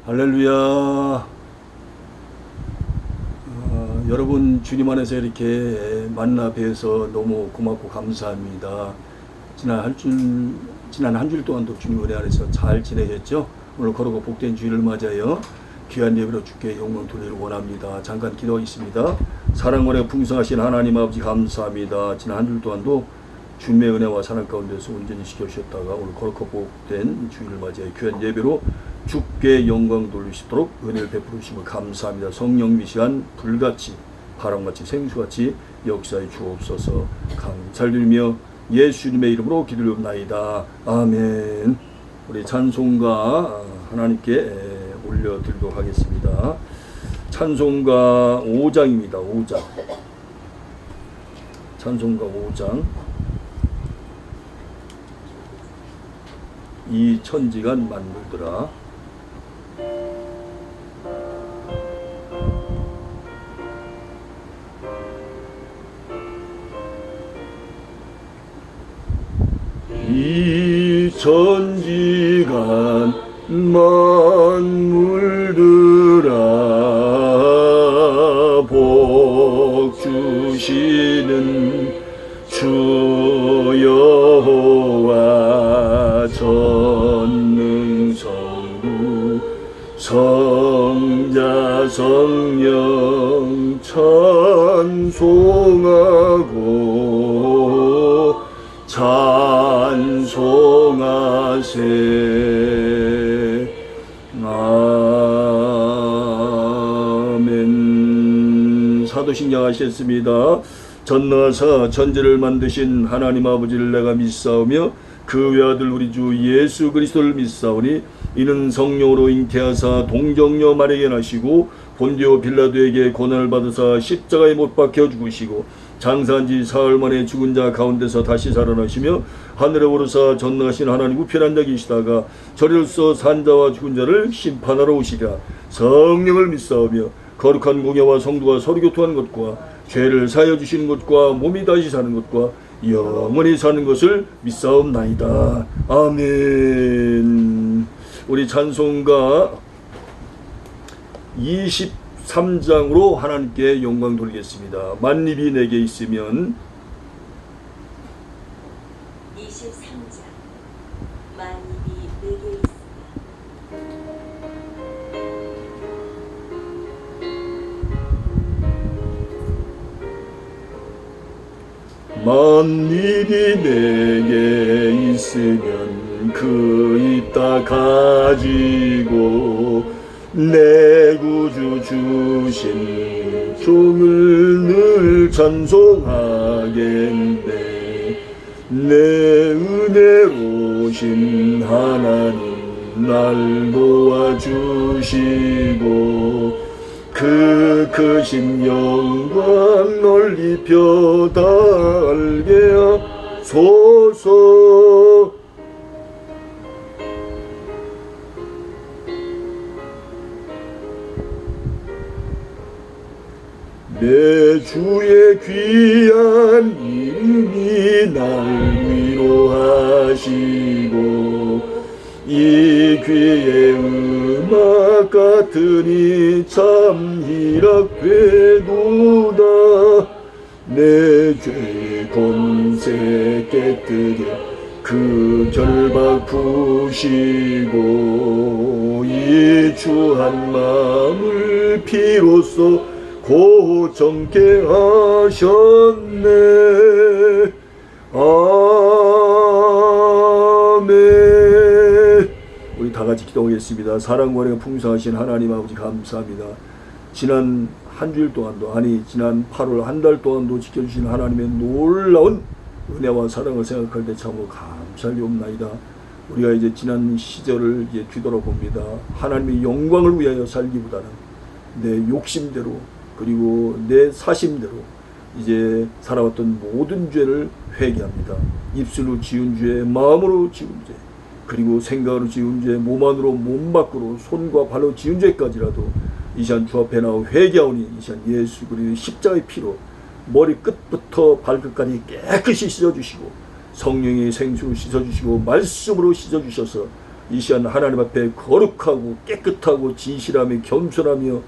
할렐루야. 여러분 주님 안에서 이렇게 만나 뵈서 너무 고맙고 감사합니다. 지난 한 주일 동안도 주님 은혜 안에서 잘 지내셨죠? 오늘 거룩하고 복된 주일을 맞아요. 귀한 예배로 주께 영광 돌리기를 원합니다. 잠깐 기도하겠습니다. 사랑원에 풍성하신 하나님 아버지 감사합니다. 지난 한 주일 동안도 주님의 은혜와 사랑 가운데서 온전히 지켜주셨다가 오늘 거룩하고 복된 주일을 맞이해 귀한 예배로 주께 영광 돌리시도록 은혜를 베풀으시면 감사합니다. 성령 미시한 불같이 바람같이 생수같이 역사에 주옵소서. 감사드리며 예수님의 이름으로 기도드리옵나이다. 아멘. 우리 찬송가 하나님께 올려드리도록 하겠습니다. 찬송가 5장입니다. 5장. 찬송가 5장. 이 천지가 만물더라. 이 천지간 만물들아 복 주시는 주 여호와 전능성부 성자 성령 찬송하고 찬송하세. 아멘. 사도신경 하셨습니다. 전능하사 천지를 만드신 하나님 아버지를 내가 믿사오며 그 외아들 우리 주 예수 그리스도를 믿사오니 이는 성령으로 잉태하사 동정녀 마리아에게 나시고 본디오 빌라도에게 고난을 받으사 십자가에 못 박혀 죽으시고 장사한 지 사흘 만에 죽은 자 가운데서 다시 살아나시며 하늘에 오르사 전능하신 하나님 우편에 앉아 계시다가 저리로서 산자와 죽은 자를 심판하러 오시랴. 성령을 믿사오며 거룩한 공예와 성도가 서로 교통하는 것과 죄를 사하여 주시는 것과 몸이 다시 사는 것과 영원히 사는 것을 믿사옵나이다. 아멘. 우리 찬송가 23장으로 하나님께 영광 돌리겠습니다. 만입이 내게 있으면. 23장. 만입이 내게 있으면. 만입이 내게 있으면 그 입 다 가지고 내 구주 주신 종을 늘 찬송하겠네. 내 은혜로우신 하나님 날 도와주시고 그 크신 영광 널리 펴달게 하소서. 내 주의 귀한 이름이 날 위로하시고 이 귀의 음악 같으니 참 희락되도다. 내 죄의 권세 깨뜨려 그 결박 푸시고 이 주한 마음을 피로써 고정케 하셨네. 아멘. 우리 다 같이 기도하겠습니다. 사랑과 은혜가 풍성하신 하나님 아버지 감사합니다. 지난 한 주일 동안도 지난 8월 한 달 동안도 지켜주신 하나님의 놀라운 은혜와 사랑을 생각할 때 참으로 감사드리옵나이다. 우리가 이제 지난 시절을 이제 뒤돌아봅니다. 하나님의 영광을 위하여 살기보다는 내 욕심대로 그리고 내 사심대로 이제 살아왔던 모든 죄를 회개합니다. 입술로 지은 죄, 마음으로 지은 죄, 그리고 생각으로 지은 죄, 몸 안으로 몸 밖으로 손과 발로 지은 죄까지라도 이 시간 주 앞에 나와 회개하오니 이 시간 예수 그리스도의 십자가의 피로 머리 끝부터 발끝까지 깨끗이 씻어주시고 성령의 생수로 씻어주시고 말씀으로 씻어주셔서 이 시간 하나님 앞에 거룩하고 깨끗하고 진실하며 겸손하며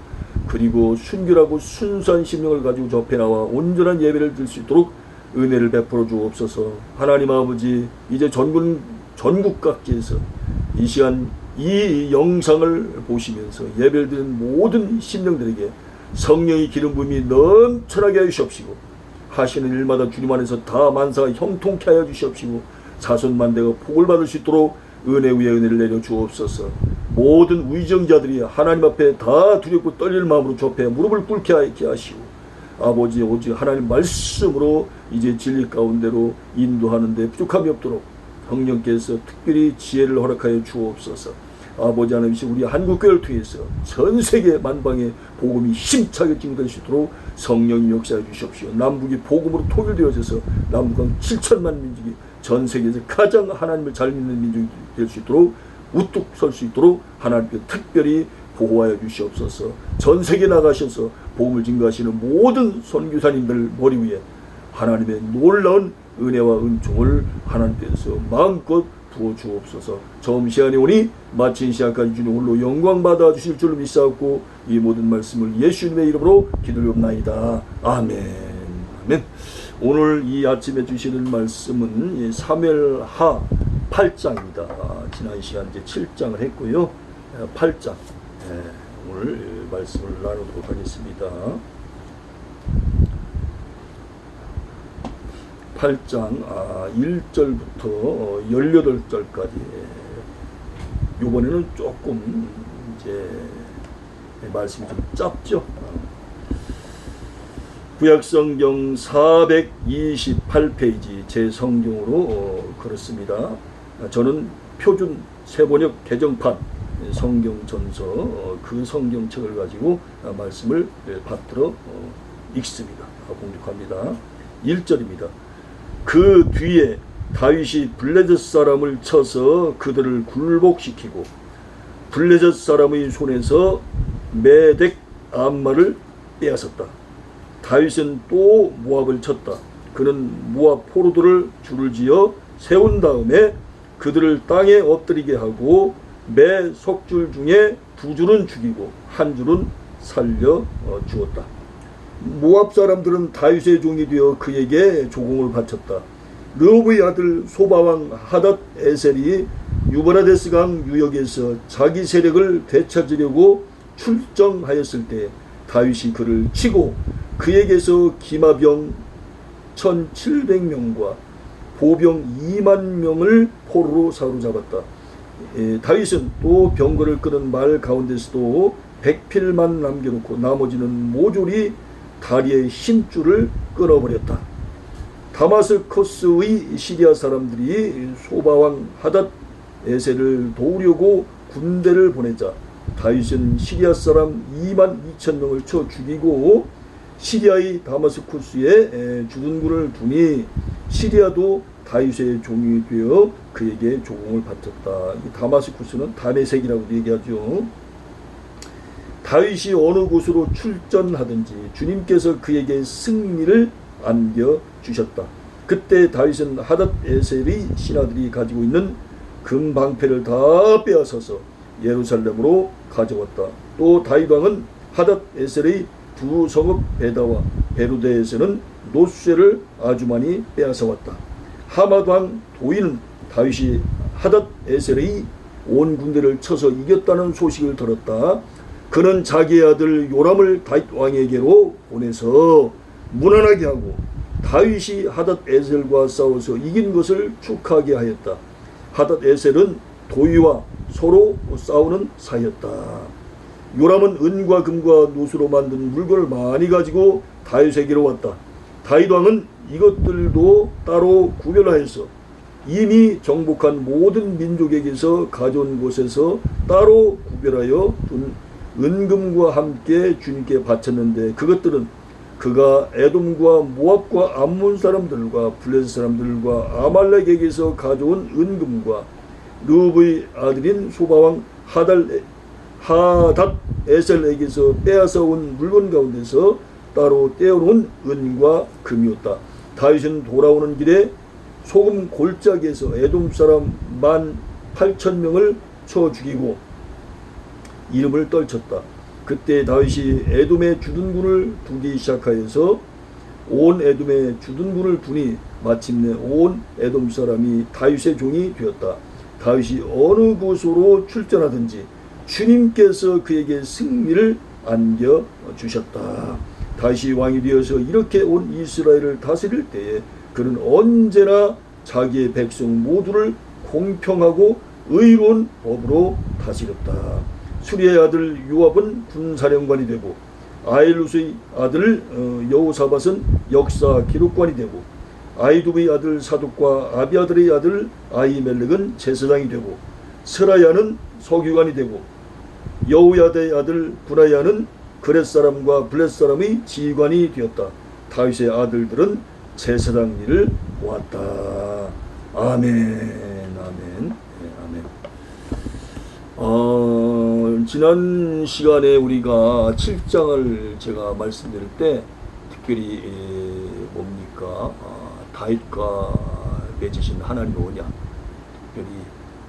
그리고 순결하고 순수한 심령을 가지고 저 앞에 나와 온전한 예배를 드릴 수 있도록 은혜를 베풀어 주옵소서. 하나님 아버지, 이제 전국 각지에서 이 시간 이 영상을 보시면서 예배를 드리는 모든 심령들에게 성령의 기름 부음이 넘쳐나게 하여 주시옵시고, 하시는 일마다 주님 안에서 다 만사가 형통케 하여 주시옵시고, 자손만대가 복을 받을 수 있도록 은혜 위에 은혜를 내려 주옵소서. 모든 위정자들이 하나님 앞에 다 두렵고 떨리는 마음으로 저 앞에 무릎을 꿇게 하시고, 아버지 오직 하나님 말씀으로 이제 진리 가운데로 인도하는데 부족함이 없도록 성령께서 특별히 지혜를 허락하여 주옵소서. 아버지 하나님, 우리 한국교회를 통해서 전 세계 만방에 복음이 힘차게 증거될 수 있도록 성령이 역사해 주시옵시오. 남북이 복음으로 통일되어져서 남북한 7천만 민족이 전 세계에서 가장 하나님을 잘 믿는 민족이 될 수 있도록 우뚝 설 수 있도록 하나님께 특별히 보호하여 주시옵소서. 전 세계 나가셔서 복음을 증거하시는 모든 선교사님들 머리 위에 하나님의 놀라운 은혜와 은총을 하나님께서 마음껏 부어 주옵소서. 처음 시간이 오니 마친 시간까지 주님 홀로 영광 받아 주실 줄로 믿사옵고 이 모든 말씀을 예수님의 이름으로 기도하옵나이다. 아멘. 아멘. 오늘 이 아침에 주시는 말씀은 사무엘하 8장입니다. 지난 시간 이제 7장을 했고요. 8장 오늘 말씀을 나누도록 하겠습니다. 8장 1절부터 18절까지. 이번에는 조금 이제 말씀이 좀 짧죠. 구약성경 428페이지 제 성경으로 그렇습니다. 저는 표준 세번역 개정판 성경 전서 그 성경책을 가지고 말씀을 받들어 읽습니다. 공독합니다. 1절입니다. 그 뒤에 다윗이 블레셋 사람을 쳐서 그들을 굴복시키고 블레셋 사람의 손에서 메덱 암마를 빼앗았다. 다윗은 또 모압을 쳤다. 그는 모압 포로들을 줄을 지어 세운 다음에 그들을 땅에 엎드리게 하고 매 석줄 중에 2줄은 죽이고 1줄은 살려 주었다. 모압 사람들은 다윗의 종이 되어 그에게 조공을 바쳤다. 르호브의 아들 소바왕 하닷 에셀이 유브라데스 강 유역에서 자기 세력을 되찾으려고 출정하였을 때 다윗이 그를 치고 그에게서 기마병 1700명과 보병 2만 명을 포로로 사로잡았다. 다윗은 또 병거를 끄는 말 가운데서도 100필만 남겨놓고 나머지는 모조리 다리의 힘줄을 끊어버렸다. 다마스커스의 시리아 사람들이 소바왕 하닷 에셀을 도우려고 군대를 보내자 다윗은 시리아 사람 2만 2천 명을 쳐 죽이고 시리아의 다마스쿠스에 주둔군을 두니 시리아도 다윗의 종이 되어 그에게 조공을 바쳤다. 이 다마스쿠스는 다메섹이라고도 얘기하죠. 다윗이 어느 곳으로 출전하든지 주님께서 그에게 승리를 안겨주셨다. 그때 다윗은 하닷 에셀의 신하들이 가지고 있는 금방패를 다 빼앗아서 예루살렘으로 가져왔다. 또 다윗 왕은 하닷 에셀의 두 성읍 베다와 베루데에서는 노쇠를 아주 많이 빼앗아왔다. 하맛 왕 도이는 다윗이 하닷 에셀의 온 군대를 쳐서 이겼다는 소식을 들었다. 그는 자기의 아들 요람을 다윗 왕에게로 보내서 무난하게 하고 다윗이 하닷 에셀과 싸워서 이긴 것을 축하하게 하였다. 하닷 에셀은 도이와 서로 싸우는 사이였다. 요람은 은과 금과 노수로 만든 물건을 많이 가지고 다윗에게로 왔다. 다윗 왕은 이것들도 따로 구별하여서 이미 정복한 모든 민족에게서 가져온 곳에서 따로 구별하여 둔 은금과 함께 주님께 바쳤는데 그것들은 그가 에돔과 모압과 암몬 사람들과 블레셋 사람들과 아말렉에게서 가져온 은금과 르브의 아들인 소바왕 하닷 에셀에게서 빼앗아 온 물건 가운데서 따로 떼어놓은 은과 금이었다. 다윗은 돌아오는 길에 소금 골짜기에서 에돔 사람 18,000명을 쳐 죽이고 이름을 떨쳤다. 그때 다윗이 에돔의 주둔군을 두기 시작하여서 온 에돔의 주둔군을 두니 마침내 온 에돔 사람이 다윗의 종이 되었다. 다윗이 어느 곳으로 출전하든지 주님께서 그에게 승리를 안겨주셨다. 다윗이 왕이 되어서 이렇게 온 이스라엘을 다스릴 때에 그는 언제나 자기의 백성 모두를 공평하고 의로운 법으로 다스렸다. 수리의 아들 요압은 군사령관이 되고 아일루스의 아들 여호사밧은 역사 기록관이 되고 아이두의 아들 사독과 아비아들의 아들 아히멜렉은 제사장이 되고 스라야는 서기관이 되고 여호야다의 아들 브라야는 그렛 사람과 블렛 사람의 지휘관이 되었다. 다윗의 아들들은 제사장 일을 보았다. 아멘. 아멘. 아멘. 지난 시간에 우리가 7장을 제가 말씀드릴 때 특별히 뭡니까? 다윗과 맺으신 하나님의 언약, 특별히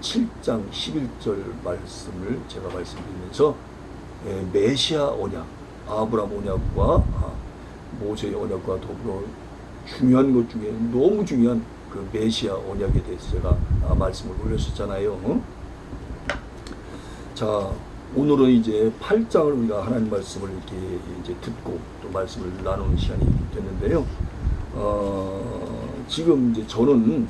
7장 11절 말씀을 제가 말씀드리면서 메시아 언약, 아브라함 언약과 모세의 언약과 더불어 중요한 것 중에 너무 중요한 그 메시아 언약에 대해서 제가 말씀을 올렸었잖아요. 자, 오늘은 이제 8장을 우리가 하나님 말씀을 이렇게 이제 듣고 또 말씀을 나누는 시간이 됐는데요. 지금 이제 저는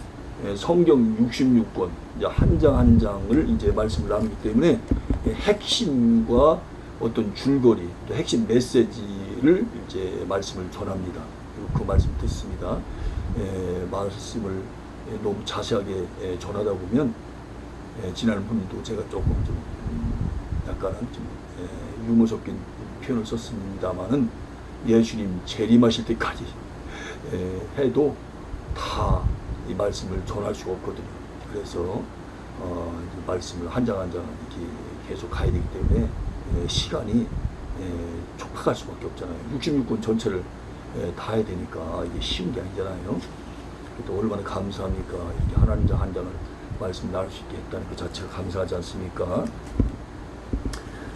성경 66권 한 장 한 장을 이제 말씀을 나누기 때문에 핵심과 어떤 줄거리 또 핵심 메시지를 이제 말씀을 전합니다. 그리고 그 말씀 듣습니다. 말씀을 너무 자세하게 전하다 보면 지난번에도 제가 조금 좀 약간은 좀 유머 섞인 표현을 썼습니다만은 예수님 재림하실 때까지 해도 다 이 말씀을 전할 수가 없거든요. 그래서 말씀을 한 장 한 장 이렇게 계속 가야 되기 때문에 시간이 촉박할 수밖에 없잖아요. 66권 전체를 다 해야 되니까 이게 쉬운 게 아니잖아요. 또 얼마나 감사합니까? 이렇게 한 장 한 장을 말씀 나눌 수 있게 했다는 그 자체가 감사하지 않습니까?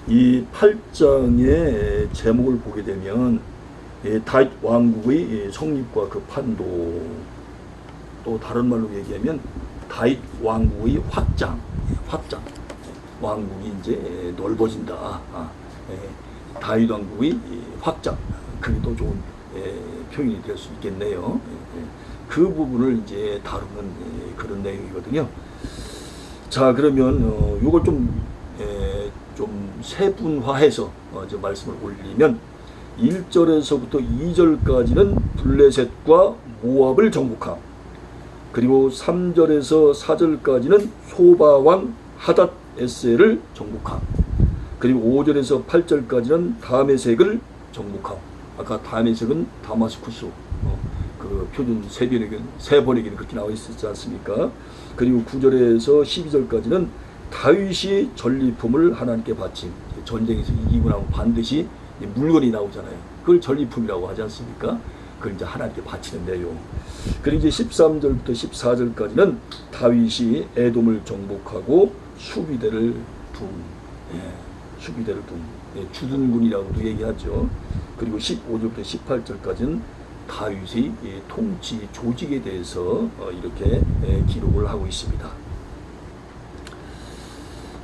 이 8장의 제목을 보게 되면 다윗 왕국의 성립과 그 판도, 또 다른 말로 얘기하면 다윗 왕국의 확장, 왕국이 이제 넓어진다. 다윗 왕국의 확장, 그게 더 좋은 표현이 될 수 있겠네요. 그 부분을 이제 다루는 그런 내용이거든요. 자, 그러면 요걸 좀 세분화해서 이제 말씀을 올리면 1절에서부터 2절까지는 블레셋과 모압을 정복함, 그리고 3절에서 4절까지는 소바왕 하닷 에셀을 정복함, 그리고 5절에서 8절까지는 다메섹을 정복함. 아까 다메섹은 다마스쿠스, 그 표준 세번역에는 그렇게 나와 있었지 않습니까? 그리고 9절에서 12절까지는 다윗이 전리품을 하나님께 바친, 전쟁에서 이기고 나면 반드시 물건이 나오잖아요. 그걸 전리품이라고 하지 않습니까? 그걸 이제 하나님께 바치는 내용. 그리고 이제 13절부터 14절까지는 다윗이 에돔을 정복하고 수비대를 둔, 주둔군이라고도 얘기하죠. 그리고 15절부터 18절까지는 다윗의 통치 조직에 대해서 이렇게 기록을 하고 있습니다.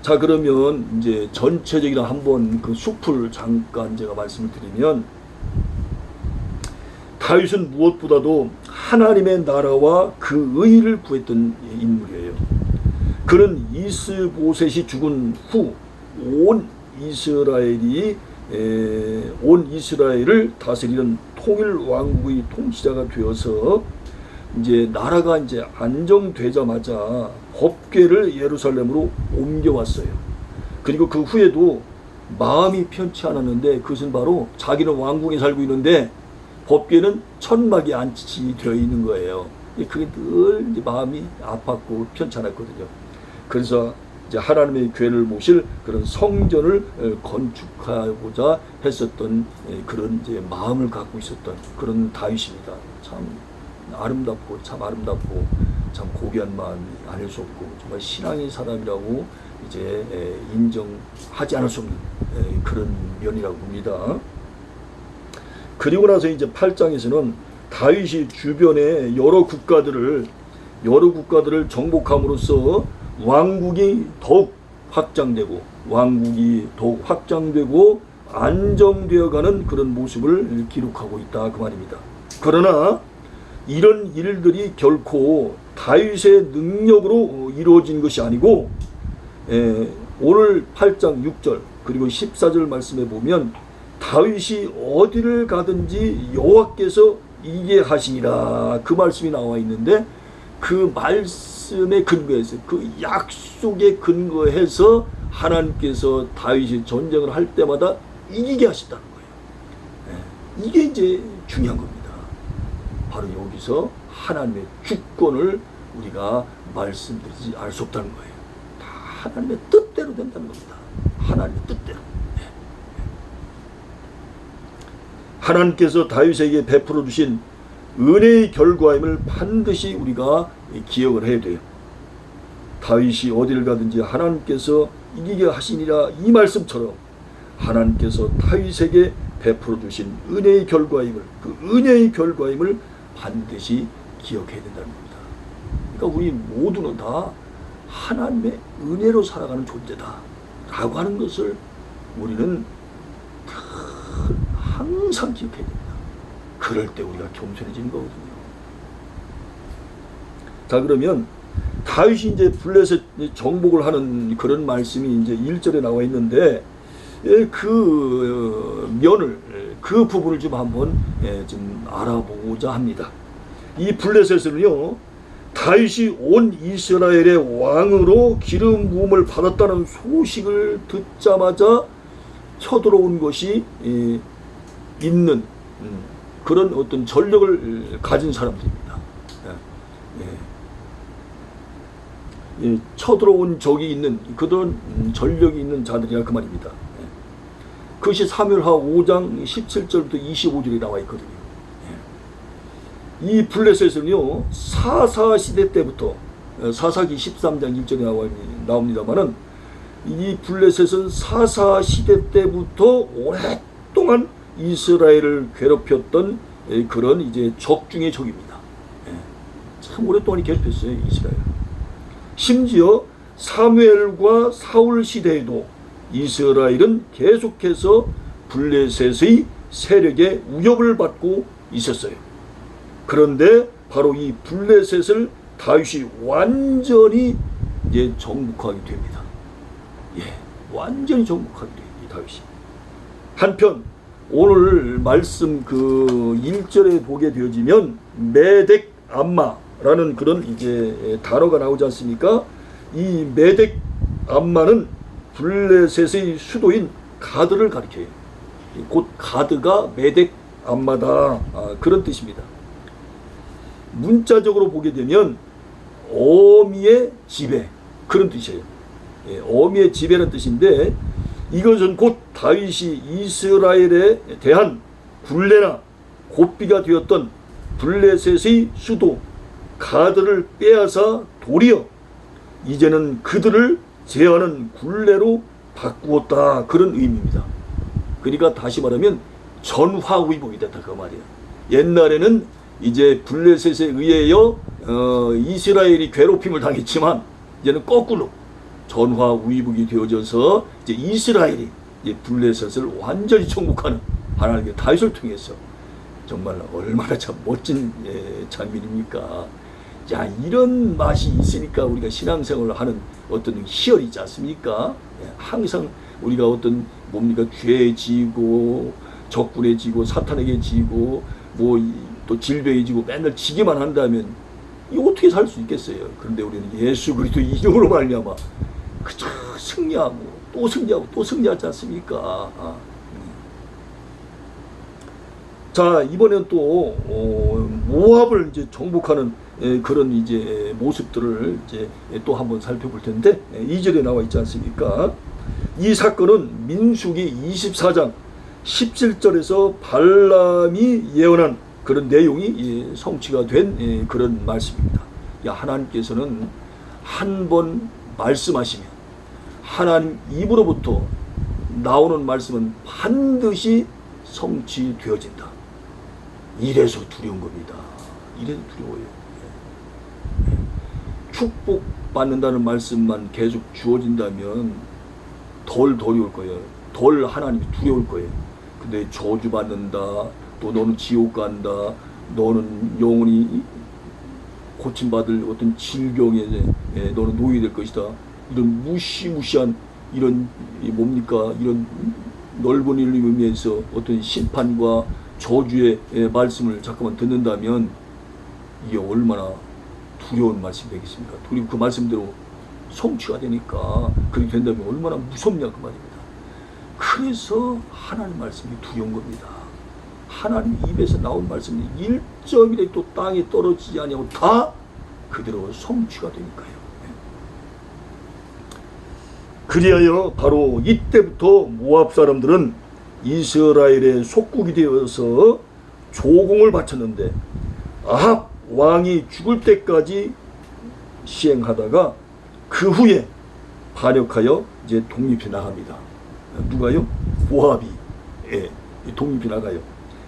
자, 그러면 이제 전체적인 한번 그 숲을 잠깐 제가 말씀을 드리면, 다윗은 무엇보다도 하나님의 나라와 그 의를 구했던 인물이에요. 그는 이스보셋이 죽은 후 온 이스라엘을 다스리는 통일 왕국의 통치자가 되어서 이제 나라가 이제 안정되자마자 법궤를 예루살렘으로 옮겨왔어요. 그리고 그 후에도 마음이 편치 않았는데, 그것은 바로 자기는 왕궁에 살고 있는데 법궤는 천막에 안치되어 있는 거예요. 그게 늘 이제 마음이 아팠고 편치 않았거든요. 그래서 이제 하나님의 궤를 모실 그런 성전을 건축하고자 했었던 그런 이제 마음을 갖고 있었던 그런 다윗입니다. 참 아름답고 참 고귀한 마음이 아닐 수 없고, 정말 신앙의 사람이라고 이제 인정하지 않을 수 없는 그런 면이라고 봅니다. 그리고 나서 이제 8장에서는 다윗이 주변의 여러 국가들을 정복함으로써 왕국이 더욱 확장되고 안정되어가는 그런 모습을 기록하고 있다 그 말입니다. 그러나 이런 일들이 결코 다윗의 능력으로 이루어진 것이 아니고 오늘 8장 6절 그리고 14절 말씀에 보면 다윗이 어디를 가든지 여호와께서 이기게 하시니라 그 말씀이 나와 있는데 그 말씀에 근거해서 그 약속에 근거해서 하나님께서 다윗이 전쟁을 할 때마다 이기게 하셨다는 거예요. 이게 이제 중요한 겁니다. 바로 여기서 하나님의 주권을 우리가 말씀드리지 알 수 없다는 거예요. 다 하나님의 뜻대로 된다는 겁니다. 하나님의 뜻대로. 하나님께서 다윗에게 베풀어 주신 은혜의 결과임을 반드시 우리가 기억을 해야 돼요. 다윗이 어디를 가든지 하나님께서 이기게 하시니라 이 말씀처럼 하나님께서 다윗에게 베풀어 주신 은혜의 결과임을 반드시 기억해야 된다는 겁니다. 그러니까 우리 모두는 다 하나님의 은혜로 살아가는 존재다 라고 하는 것을 우리는 항상 기억해야 됩니다. 그럴 때 우리가 겸손해지는 거거든요. 자, 그러면 다윗이 이제 블레셋 정복을 하는 그런 말씀이 이제 1절에 나와 있는데 그 부분을 좀 한번 좀 알아보고자 합니다. 이 블레셋은요, 다윗이 온 이스라엘의 왕으로 기름 부음을 받았다는 소식을 듣자마자 쳐들어온 것이 있는 그런 어떤 전력을 가진 사람들입니다. 쳐들어온 적이 있는 그런 전력이 있는 자들이야 그 말입니다. 그것이 사무엘하 5장 17절부터 25절에 나와 있거든요. 이 블레셋은요 사사 시대 때부터 사사기 13장 1절에 나옵니다만은 이 블레셋은 사사 시대 때부터 오랫동안 이스라엘을 괴롭혔던 그런 이제 적 중의 적입니다. 참 오랫동안 괴롭혔어요 이스라엘. 심지어 사무엘과 사울 시대에도 이스라엘은 계속해서 블레셋의 세력에 위협을 받고 있었어요. 그런데 바로 이 블레셋을 다윗이 완전히 이제 정복하게 됩니다. 완전히 정복하게 돼요, 이 다윗이. 한편 오늘 말씀 그 1절에 보게 되어지면 메덱 암마라는 그런 이제 단어가 나오지 않습니까? 이 메덱 암마는 블레셋의 수도인 가드를 가리켜요. 곧 가드가 메덱 암마다 그런 뜻입니다. 문자적으로 보게 되면 어미의 지배 그런 뜻이에요. 어미의 지배라는 뜻인데 이것은 곧 다윗이 이스라엘에 대한 굴레나 고비가 되었던 블레셋의 수도 가드를 빼앗아 도리어 이제는 그들을 제어하는 굴레로 바꾸었다 그런 의미입니다. 그러니까 다시 말하면 전화위복이 됐다 그 말이에요. 옛날에는 이제 블레셋에 의하여 이스라엘이 괴롭힘을 당했지만 이제는 거꾸로 전화위복이 되어져서 이제 이스라엘이 이제 블레셋을 완전히 정복하는 하나님의 다윗을 통해서 정말 얼마나 참 멋진 장면입니까? 자, 이런 맛이 있으니까 우리가 신앙생활을 하는 어떤 희열이 있지 않습니까? 항상 우리가 어떤 뭡니까 죄에 지고 적군에 지고 사탄에게 지고 뭐 또 질병에 지고 맨날 지기만 한다면 이거 어떻게 살 수 있겠어요? 그런데 우리는 예수 그리스도 이름으로 말미암아 그저 승리하고 또 승리하고 또 승리하지 않습니까? 자, 이번엔 또 모압을 이제 정복하는 그런 이제 모습들을 이제 또 한번 살펴볼 텐데 2절에 나와 있지 않습니까? 이 사건은 민수기 24장 17절에서 발람이 예언한 그런 내용이 성취가 된 그런 말씀입니다. 하나님께서는 한 번 말씀하시면 하나님 입으로부터 나오는 말씀은 반드시 성취되어진다. 이래서 두려운 겁니다. 이래서 두려워요. 축복받는다는 말씀만 계속 주어진다면 덜 두려울 거예요. 덜 하나님이 두려울 거예요. 근데 저주받는다, 또 너는 지옥 간다, 너는 영원히 고침받을 어떤 질병에 너는 노예될 것이다, 이런 무시무시한 이런 뭡니까, 이런 넓은 의미에서 어떤 심판과 저주의 말씀을 잠깐만 듣는다면 이게 얼마나 두려운 말씀이 되겠습니까? 그리고 그 말씀대로 성취가 되니까 그렇게 된다면 얼마나 무섭냐 그 말입니다. 그래서 하나님 말씀이 두려운 겁니다. 하나님 입에서 나온 말씀이 1점이라도 땅에 떨어지지 아니하고 다 그대로 성취가 되니까요. 그리하여 바로 이때부터 모압 사람들은 이스라엘의 속국이 되어서 조공을 바쳤는데 아합 왕이 죽을 때까지 시행하다가 그 후에 반역하여 이제 독립해 나갑니다. 누가요? 모압이 독립해 나가요.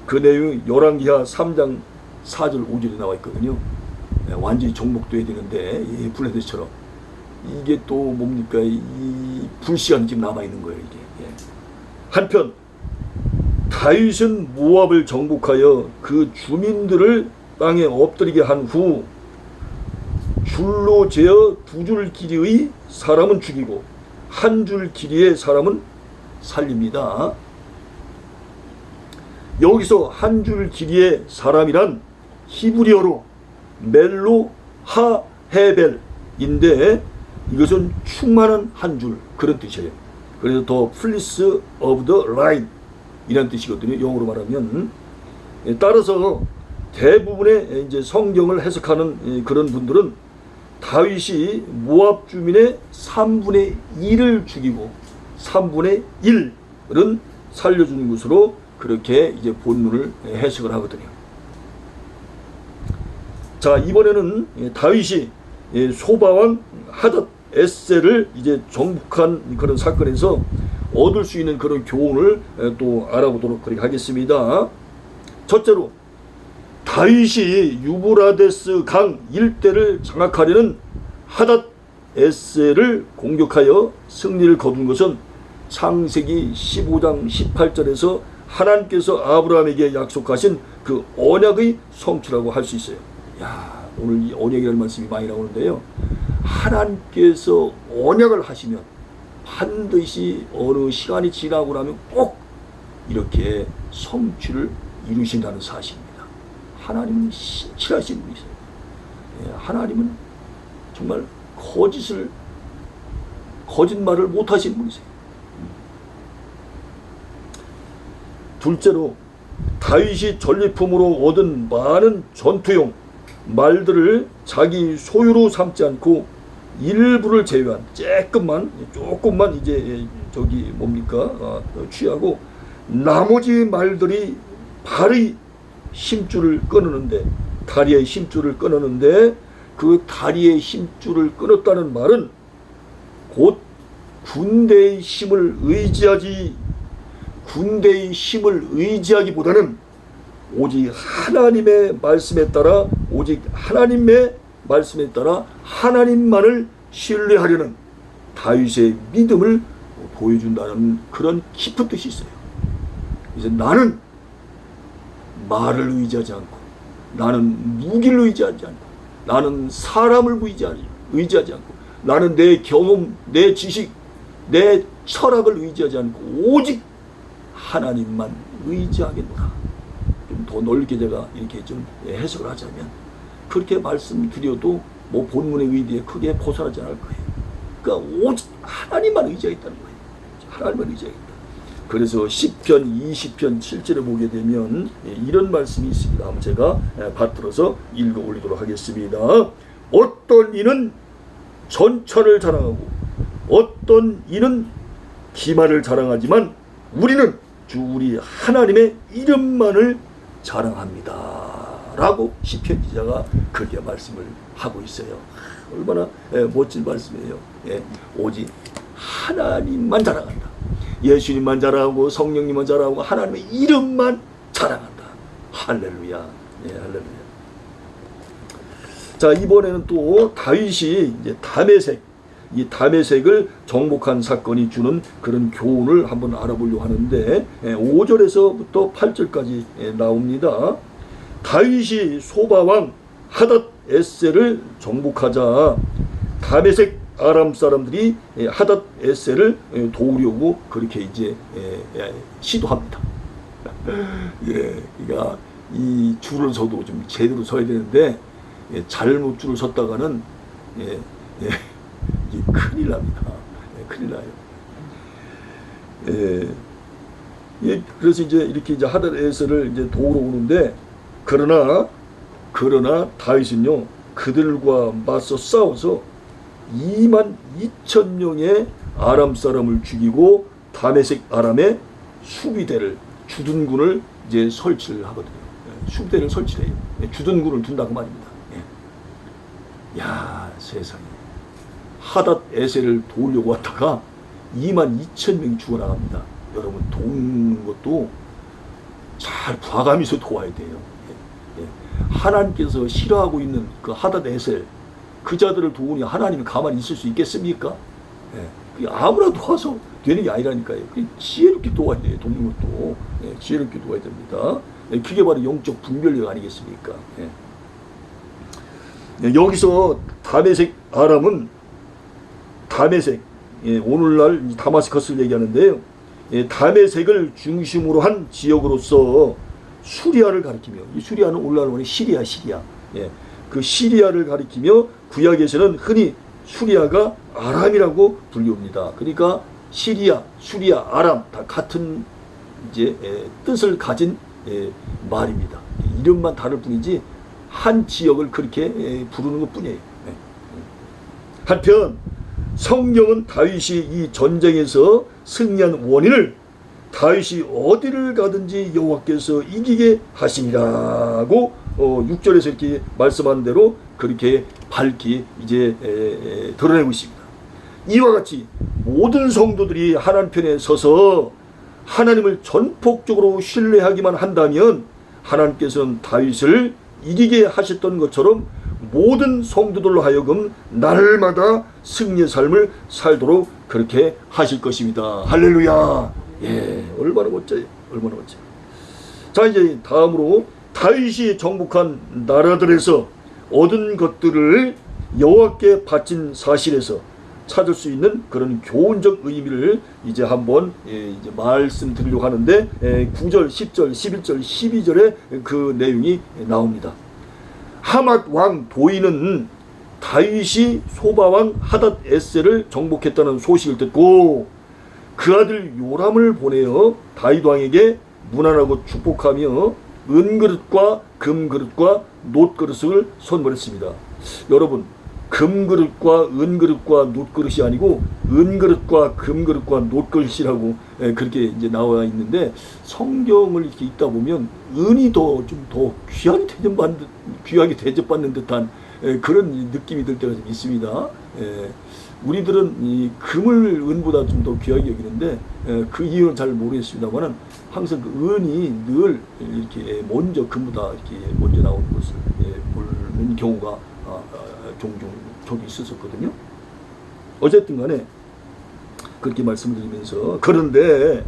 그 내용이 열왕기하 3장 4절 5절에 나와 있거든요. 완전히 정복돼야 되는데 블레셋처럼 이게 또 뭡니까? 이 불시간이 지금 남아 있는 거예요. 이게. 한편 다윗은 모압을 정복하여 그 주민들을 땅에 엎드리게 한 후 줄로 재어 2줄 길이의 사람은 죽이고 1줄 길이의 사람은 살립니다. 여기서 1줄 길이의 사람이란 히브리어로 멜로 하헤벨인데 이것은 충만한 한 줄 그런 뜻이에요. 그래서 더 플리스 오브 더 라인 이란 뜻이거든요. 영어로 말하면. 따라서 대부분의 이제 성경을 해석하는 그런 분들은 다윗이 모압 주민의 3분의 1을 죽이고 3분의 1은 살려주는 것으로 그렇게 이제 본문을 해석을 하거든요. 자, 이번에는 다윗이 소바왕 하닷 에셀을 이제 정복한 그런 사건에서 얻을 수 있는 그런 교훈을 또 알아보도록 그렇게 하겠습니다. 첫째로 다윗이 유브라데스 강 일대를 장악하려는 하닷 에셀을 공격하여 승리를 거둔 것은 창세기 15장 18절에서 하나님께서 아브라함에게 약속하신 그 언약의 성취라고 할 수 있어요. 야, 오늘 이 언약이라는 말씀이 많이 나오는데요. 하나님께서 언약을 하시면 반드시 어느 시간이 지나고 나면 꼭 이렇게 성취를 이루신다는 사실입니다. 하나님은 신실하신 분이세요. 하나님은 정말 거짓말을 못하신 분이세요. 둘째로 다윗이 전리품으로 얻은 많은 전투용 말들을 자기 소유로 삼지 않고 일부를 제외한 조금만 이제 취하고 나머지 말들이 발의 힘줄을 끊었는데 다리의 힘줄을 끊었는데 그 다리의 힘줄을 끊었다는 말은 곧 군대의 힘을 의지하기보다는 오직 하나님의 말씀에 따라 하나님만을 신뢰하려는 다윗의 믿음을 보여준다는 그런 깊은 뜻이 있어요. 이제 나는 말을 의지하지 않고, 나는 무기를 의지하지 않고, 나는 사람을 의지하지 않고, 나는 내 경험, 내 지식, 내 철학을 의지하지 않고 오직 하나님만 의지하겠노라. 좀 더 넓게 제가 이렇게 좀 해석을 하자면 그렇게 말씀드려도 뭐 본문의 의미에 크게 벗어나지 않을 거예요. 그러니까 오직 하나님만 의지하겠다는 거예요. 하나님만 의지하겠다. 그래서 시편 20편 7절에 보게 되면 이런 말씀이 있습니다. 한번 제가 받들어서 읽어 올리도록 하겠습니다. 어떤 이는 전천을 자랑하고 어떤 이는 기만을 자랑하지만 우리는 주 우리 하나님의 이름만을 자랑합니다. 라고 시편 기자가 그렇게 말씀을 하고 있어요. 얼마나 멋진 말씀이에요. 오직 하나님만 자랑한다. 예수님만 자랑하고 성령님만 자랑하고 하나님의 이름만 자랑한다. 할렐루야. 예, 할렐루야. 자, 이번에는 또 다윗이 이제 다메섹, 이 다메섹을 정복한 사건이 주는 그런 교훈을 한번 알아보려고 하는데 5절에서부터 8절까지 나옵니다. 다윗이 소바왕 하닷 에셀을 정복하자 다메섹 아람 사람들이 하닷 에셀을 도우려고 그렇게 이제 시도합니다. 예, 그러니까 이 줄을 서도 좀 제대로 서야 되는데 잘못 줄을 섰다가는 이게 큰일 납니다. 큰일 나요. 그래서 이제 이렇게 이제 하닷 에셀을 이제 도우러 오는데 그러나 다윗은요 그들과 맞서 싸워서 22,000명의 아람 사람을 죽이고 다메섹 아람의 수비대를 주둔군을 이제 설치를 하거든요. 수비대를 설치해요. 주둔군을 둔다고 말입니다. 야, 세상에. 하닷 에셀을 도우려고 왔다가 22,000명이 죽어나갑니다. 여러분, 도우는 것도 잘 봐가면서 도와야 돼요. 하나님께서 싫어하고 있는 그 하닷 에셀, 그 자들을 도우니 하나님이 가만히 있을 수 있겠습니까? 아무나 도와서 되는 게 아니라니까요. 지혜롭게 도와야 돼요. 돕는 것도. 지혜롭게 도와야 됩니다. 그게 바로 영적 분별력 아니겠습니까? 여기서 다메섹 아람은 다메섹, 오늘날 다마스커스를 얘기하는데요. 다메섹을 중심으로 한 지역으로서 수리아를 가리키며, 이 수리아는 오늘날 원래 시리아. 그 시리아를 가리키며 구약에서는 흔히 수리아가 아람이라고 불립니다. 그러니까 시리아, 수리아, 아람 다 같은 이제 뜻을 가진 말입니다. 이름만 다를 뿐이지 한 지역을 그렇게 부르는 것뿐이에요. 한편 성경은 다윗이 이 전쟁에서 승리한 원인을 다윗이 어디를 가든지 여호와께서 이기게 하시니라고 6절에서 이렇게 말씀한 대로 그렇게 밝히 이제 드러내고 있습니다. 이와 같이 모든 성도들이 하나님 편에 서서 하나님을 전폭적으로 신뢰하기만 한다면 하나님께서는 다윗을 이기게 하셨던 것처럼 모든 성도들로 하여금 날마다 승리의 삶을 살도록 그렇게 하실 것입니다. 할렐루야. 얼마나 멋져요. 얼마나 멋져요. 자, 이제 다음으로 다윗이 정복한 나라들에서 얻은 것들을 여호와께 바친 사실에서 찾을 수 있는 그런 교훈적 의미를 이제 한번 이제 말씀드리려고 하는데 9절, 10절, 11절, 12절에 그 내용이 나옵니다. 하맛 왕 도이는 다윗이 소바 왕 하닷 에셀을 정복했다는 소식을 듣고 그 아들 요람을 보내어 다윗 왕에게 문안하고 축복하며 은그릇과 금그릇과 놋그릇을 선물했습니다. 여러분, 금그릇과 은그릇과 놋그릇이 아니고 은그릇과 금그릇과 놋그릇이라고 그렇게 이제 나와 있는데 성경을 이렇게 읽다 보면 은이 좀 더 귀하게 대접받는 듯한 그런 느낌이 들 때가 좀 있습니다. 우리들은 이 금을 은보다 좀 더 귀하게 여기는데 그 이유는 잘 모르겠습니다만은 항상 그 은이 늘 이렇게 먼저 금보다 이렇게 먼저 나오는 것을 보는 경우가 종종 저도 있었거든요. 어쨌든 간에 그렇게 말씀을 드리면서 그런데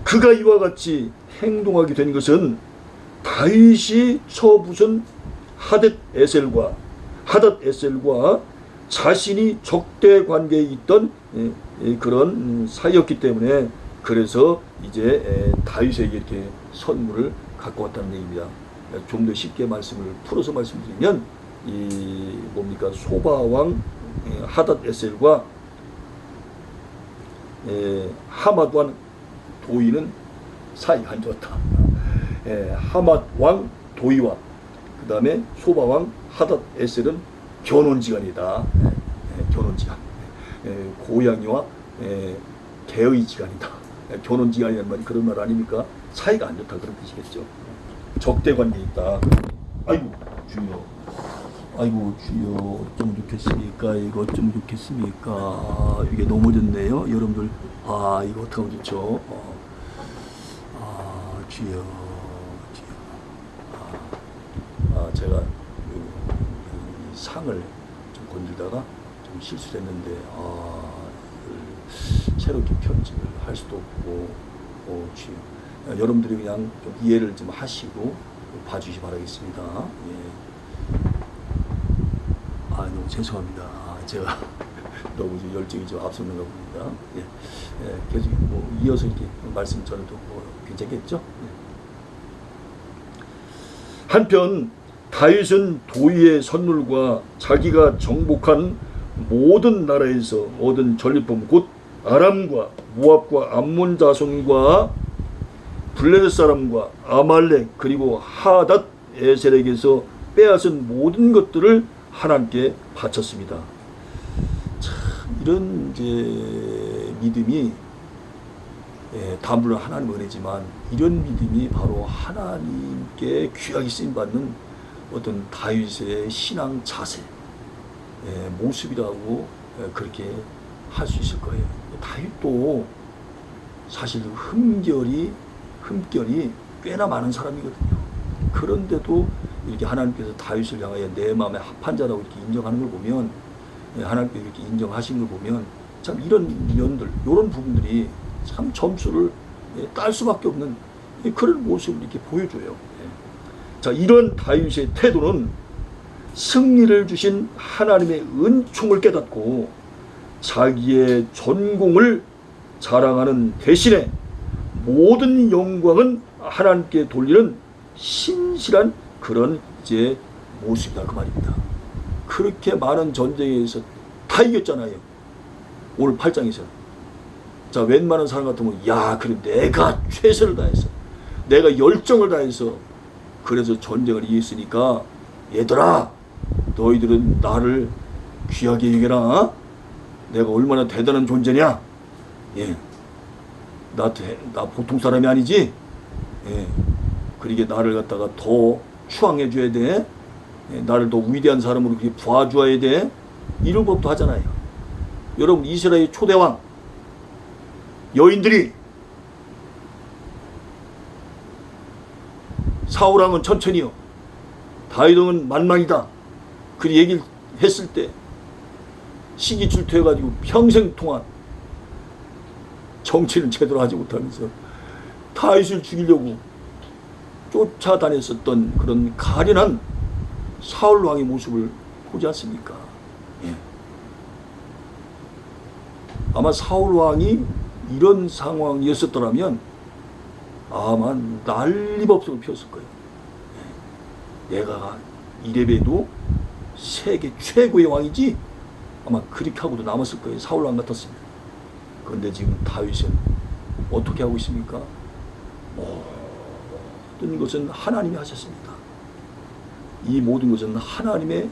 그가 이와 같이 행동하게 된 것은 다윗이 처부순 하닷 에셀과 자신이 적대 관계에 있던 그런 사이였기 때문에 그래서 이제 다윗에게 이렇게 선물을 갖고 왔다는 얘기입니다. 좀 더 쉽게 말씀을 풀어서 말씀드리면 이 뭡니까 소바왕 하닷 에셀과 하맛 왕 도이는 사이가 안 좋다. 하맛 왕 도이와 그 다음에 소바왕 하닷 에셀은 결혼지간이다. 결혼지간. 고양이와 개의 지간이다. 결혼지간이라는 말이 그런 말 아닙니까? 사이가 안 좋다 그런 뜻이겠죠. 적대관계에 있다. 아이고 주여. 아이고 주여 어쩜 좋겠습니까? 이거 어쩜 좋겠습니까? 이게 넘어졌네요. 여러분들 이거 어떡하면 좋죠? 주여 제가 이 상을 좀 건들다가 좀 실수했는데 이걸 새롭게 편집을 할 수도 없고 주여 여러분들이 그냥 좀 이해를 좀 하시고 봐주시 바라겠습니다. 예. 너무 죄송합니다. 제가 너무 열정이 좀 앞섰는가 봅니다. 예. 계속 이어서 이렇게 말씀 전해도 괜찮겠죠? 예. 한편 다윗은 도의의 선물과 자기가 정복한 모든 나라에서 얻은 전리품 곧 아람과 모압과 암몬 자손과 블레셋 사람과 아말렉 그리고 하닷 에셀에게서 빼앗은 모든 것들을 하나님께 바쳤습니다. 참 이런 이제 믿음이 다 물론 하나님 은혜지만 이런 믿음이 바로 하나님께 귀하게 쓰임 받는 어떤 다윗의 신앙 자세 모습이라고 그렇게 할 수 있을 거예요. 다윗도 사실 흠결이 꽤나 많은 사람이거든요. 그런데도 이렇게 하나님께서 다윗을 향하여 내 마음에 합한 자라고 이렇게 인정하는 걸 보면 하나님께서 이렇게 인정하신 걸 보면 참 이런 면들, 이런 부분들이 참 점수를 딸 수밖에 없는 그런 모습을 이렇게 보여줘요. 자, 이런 다윗의 태도는 승리를 주신 하나님의 은총을 깨닫고 자기의 전공을 자랑하는 대신에 모든 영광은 하나님께 돌리는 신실한 그런 이제 모습이다 그 말입니다. 그렇게 많은 전쟁에서 다 이겼잖아요. 오늘 8장에서. 자, 웬만한 사람 같으면 그래 내가 최선을 다해서 내가 열정을 다해서 그래서 전쟁을 이겼으니까 얘들아 너희들은 나를 귀하게 여겨라. 내가 얼마나 대단한 존재냐. 나 보통 사람이 아니지. 그러니까 나를 갖다가 더 추앙해 줘야 돼. 나를 더 위대한 사람으로 그렇게 봐줘야 돼. 이런 법도 하잖아요. 여러분 이스라엘 초대왕 여인들이 사울왕은 천천히요 다윗왕은 만만이다 그 얘기를 했을 때 시기 질투해가지고 평생 동안 정치는 제대로 하지 못하면서 다윗을 죽이려고 쫓아다녔었던 그런 가련한 사울왕의 모습을 보지 않습니까? 아마 사울왕이 이런 상황이었었더라면 아마 난리법석을 피웠을 거예요. 내가 이래봬도 세계 최고의 왕이지 아마 그렇게 하고도 남았을 거예요. 사울왕 같았습니다. 그런데 지금 다윗은 어떻게 하고 있습니까? 모든 것은 하나님이 하셨습니다. 이 모든 것은 하나님의